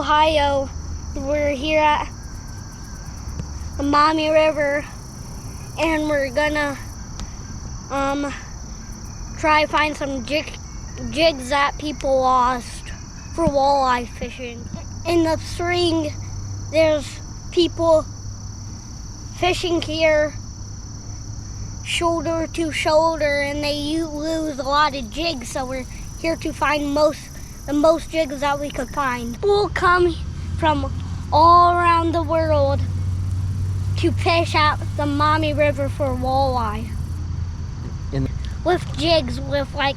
Ohio. We're here at the MAUMEE River, and we're gonna try to find some jigs that people lost for walleye fishing. In the spring, there's people fishing here shoulder to shoulder, and they lose a lot of jigs, so we're here to find the most jigs that we could find. People come from all around the world to fish at the MAUMEE River for walleye. With jigs, with like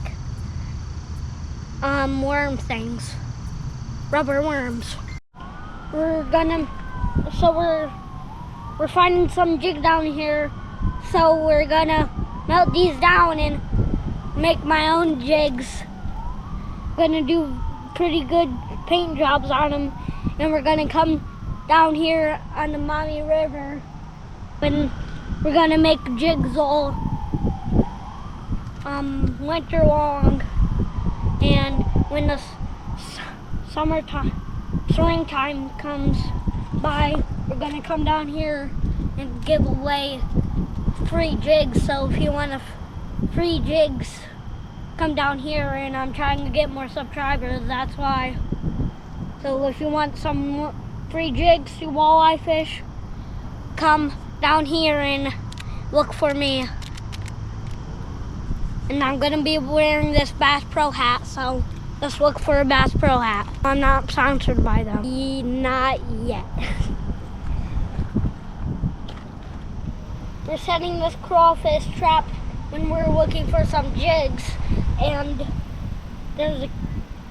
worm things, rubber worms. We're finding some jig down here, so we're gonna melt these down and make my own jigs. Gonna do pretty good paint jobs on them, and we're gonna come down here on the MAUMEE River, and we're gonna make jigs all winter long. And when the springtime comes by, we're gonna come down here and give away free jigs. So if you want free jigs, come down here, and I'm trying to get more subscribers, that's why. So if you want some free jigs to walleye fish, come down here and look for me. And I'm gonna be wearing this Bass Pro hat, so let's look for a Bass Pro hat. I'm not sponsored by them. Not yet. We're setting this crawfish trap when we're looking for some jigs, and there's a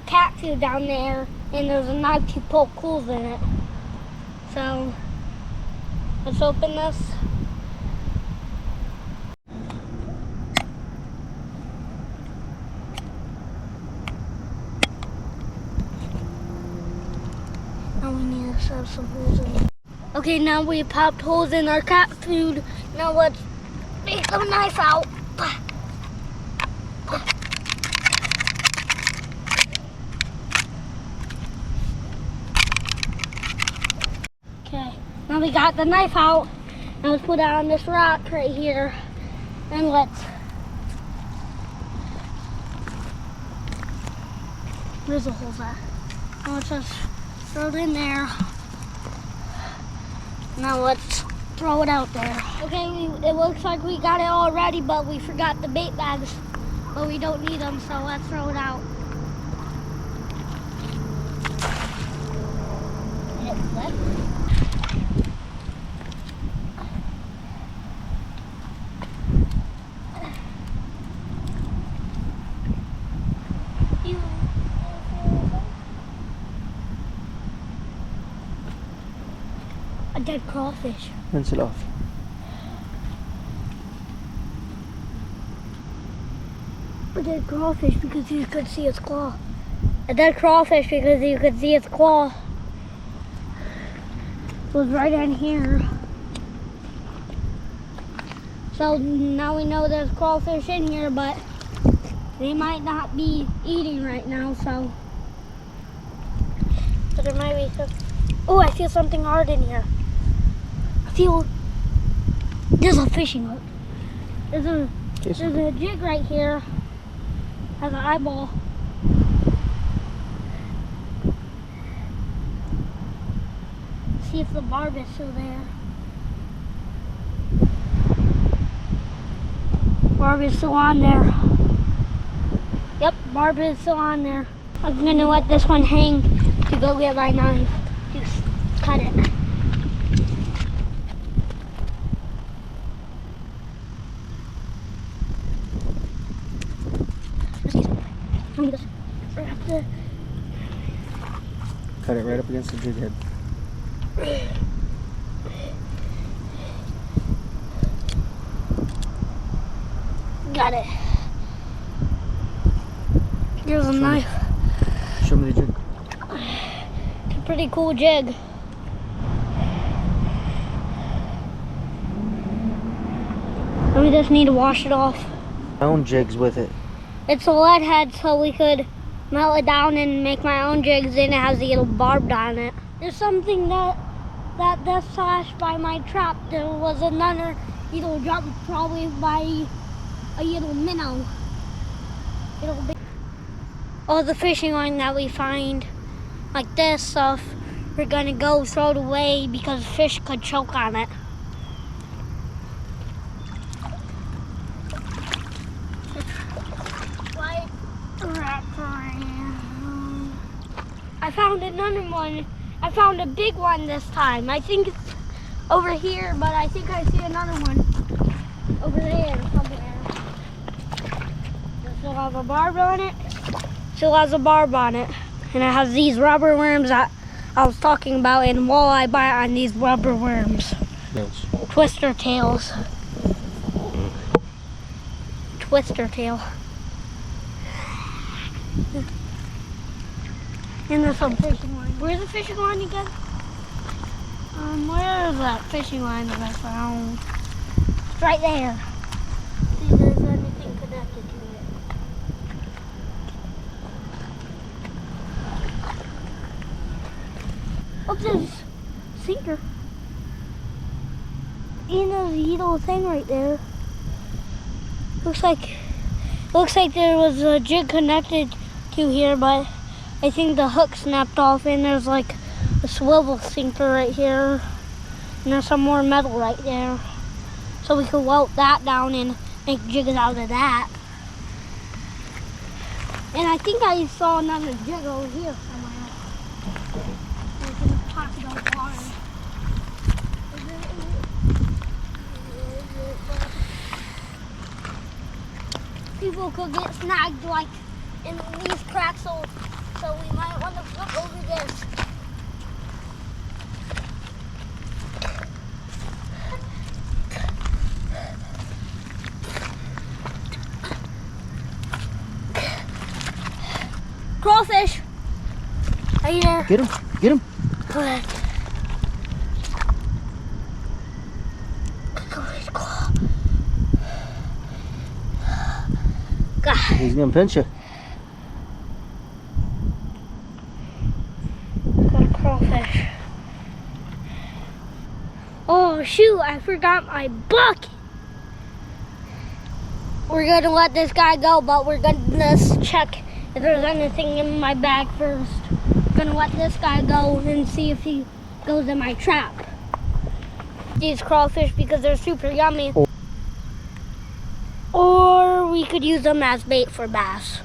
cat food down there, and there's a knife to poke holes in it. So let's open this. Now we need to shove some holes in. Okay, now we popped holes in our cat food. Now let's take the knife out. Okay, now we got the knife out. Now let's put it on this rock right here, and where's the holes at? Now let's just throw it in there. Now let's throw it out there. Okay, it looks like we got it all ready, but we forgot the bait bags. But we don't need them, so let's throw it out. Hit flip. A dead crawfish. Rinse it off. A dead crawfish because you could see its claw. A dead crawfish because you could see its claw. It was right in here. So now we know there's crawfish in here, but they might not be eating right now, so. But there might be some. Oh, I feel something hard in here. There's a fishing hook. There's a jig right here. Has an eyeball. See if the barb is still there. Barb is still on there. Yep, barb is still on there. I'm gonna let this one hang to go get my knife. Just cut it. Cut it right up against the jig head. Got it. Here's a knife. Show me the jig. It's a pretty cool jig. And we just need to wash it off. My own jigs with it. It's a lead head, so we could melt it down and make my own jigs, and it has a little barb on it. There's something that slashed by my trap. There was another little drop, probably by a little minnow. All the fishing line that we find, like this stuff, we're gonna go throw it away because fish could choke on it. I found another one. I found a big one this time. I think it's over here, but I think I see another one over there somewhere. Does it still have a barb on it? Still has a barb on it. And it has these rubber worms that I was talking about, and walleye bite on these rubber worms. Yes. Twister tails. Twister tail. And there's some fishing line. Where's the fishing line again? Where is that fishing line that I found? It's right there. See if there's anything connected to it. Oh, there's a sinker. And there's a little thing right there. Looks like there was a jig connected to here, but I think the hook snapped off, and there's like a swivel sinker right here, and there's some more metal right there. So we could welt that down and make jigs out of that. And I think I saw another jig over here somewhere. There's in the pocket of water. People could get snagged like in these cracks, so we might want to flip over this. Crawfish! Are you there? Get him! Get him! Good. God. He's gonna pinch you. Got a crawfish. Oh shoot, I forgot my bucket. We're gonna let this guy go, but we're gonna check if there's anything in my bag first. We're gonna let this guy go and see if he goes in my trap. These crawfish because they're super yummy. Or we could use them as bait for bass.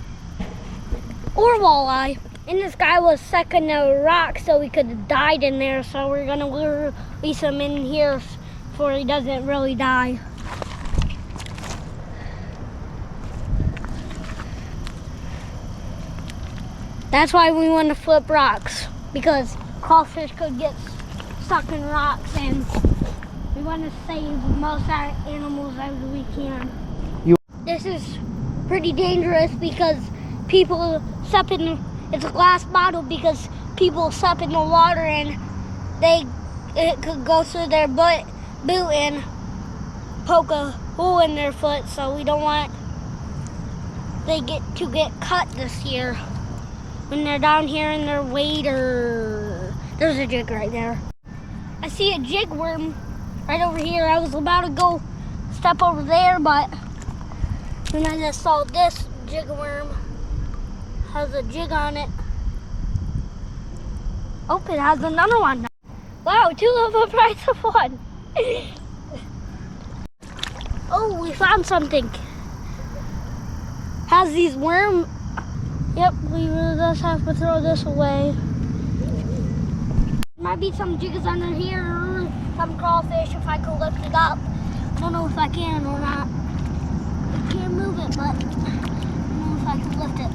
Or walleye. And this guy was stuck in a rock, so he could have died in there. So we're gonna release him in here before he doesn't really die. That's why we want to flip rocks, because crawfish could get stuck in rocks, and we want to save most animals as we can. This is pretty dangerous because people step in, it's a glass bottle, because people step in the water and it could go through their boot and poke a hole in their foot, so we don't want they get cut this year when they're down here in their wader. There's a jig right there. I see a jig worm right over here. I was about to go step over there, but then I just saw this jig worm has a jig on it. Oh, it has another one. Wow, 2 of the price of 1. Oh, we found something. Has these worms. Yep, we really just have to throw this away. Might be some jigs under here, some crawfish if I could lift it up. Don't know if I can or not. I can't move it, but I don't know if I can lift it.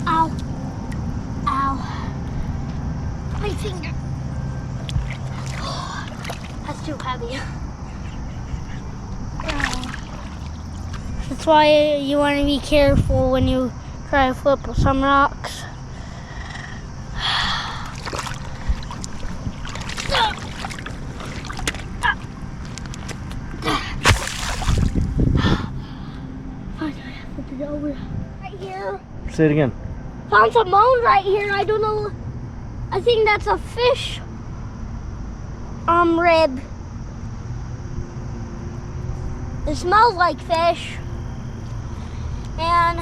Ow. Ow. My finger. That's too heavy. That's why you want to be careful when you try to flip some rocks. Finally, I have the Say it again. Found some bones right here. I don't know. I think that's a fish rib. It smells like fish. And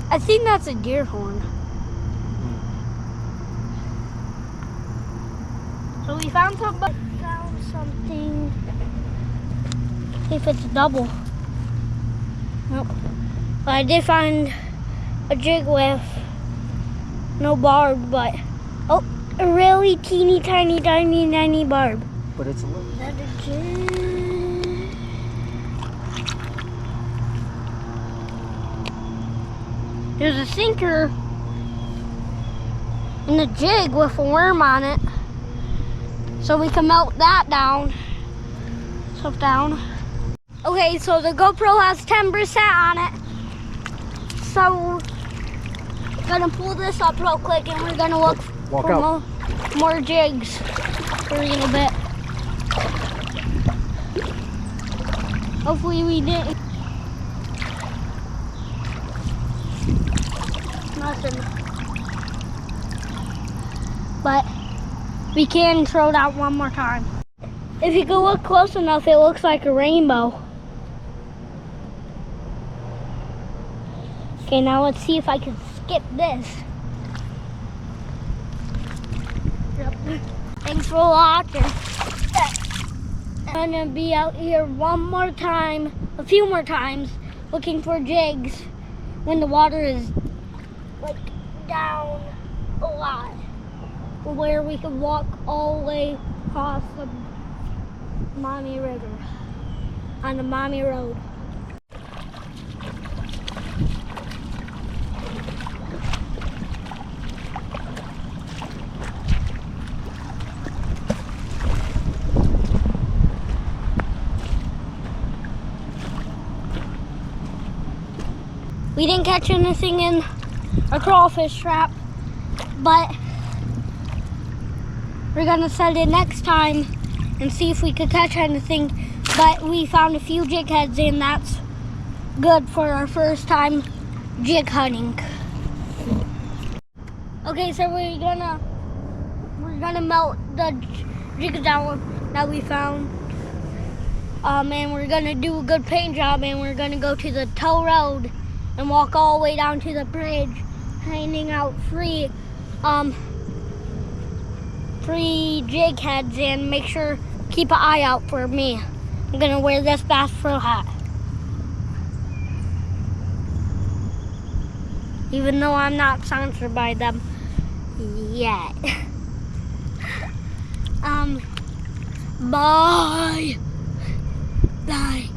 I think that's a deer horn. So we found something. See if it's a double. Nope. But I did find a jig with no barb, but oh, a really teeny tiny barb. But it's a little. Another jig. There's a sinker and a jig with a worm on it, so we can melt that down. Stuff down. Okay, so the GoPro has 10% on it. So we're gonna pull this up real quick and we're gonna look for more jigs for a little bit. Hopefully we didn't. Nothing. But we can throw it out one more time. If you can look close enough, it looks like a rainbow. Okay, now let's see if I can skip this. Yep. Thanks for watching. I'm gonna be out here one more time, a few more times, looking for jigs when the water is like down a lot, where we can walk all the way across the MAUMEE River on the MAUMEE Road. We didn't catch anything in a crawfish trap, but we're gonna set it next time and see if we could catch anything. But we found a few jig heads, and that's good for our first time jig hunting. Okay, so we're gonna melt the jigs down that we found, and we're gonna do a good paint job, and we're gonna go to the tow road and walk all the way down to the bridge, handing out free jig heads, and make sure, keep an eye out for me. I'm gonna wear this Bass Pro hat. Even though I'm not sponsored by them yet. Bye. Bye.